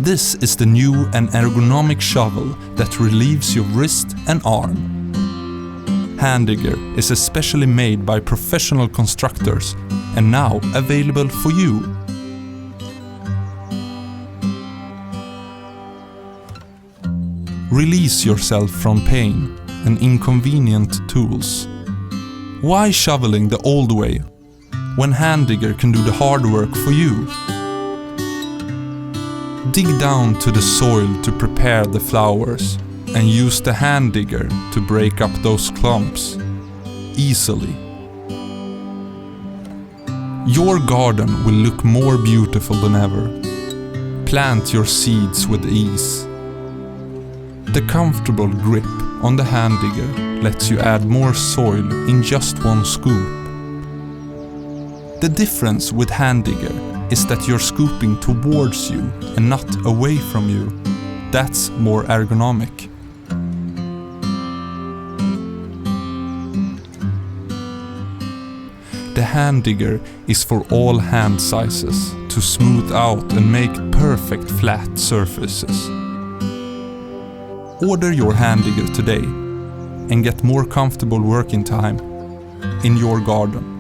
This is the new and ergonomic shovel that relieves your wrist and arm. Handigger is especially made by professional constructors and now available for you. Release yourself from pain and inconvenient tools. Why shoveling the old way when Handigger can do the hard work for you? Dig down to the soil to prepare the flowers and use the Handigger to break up those clumps easily. Your garden will look more beautiful than ever. Plant your seeds with ease. The comfortable grip on the Handigger lets you add more soil in just one scoop. The difference with Handigger is that you're scooping towards you and not away from you. That's more ergonomic. The Handigger is for all hand sizes to smooth out and make perfect flat surfaces. Order your Handigger today and get more comfortable working time in your garden.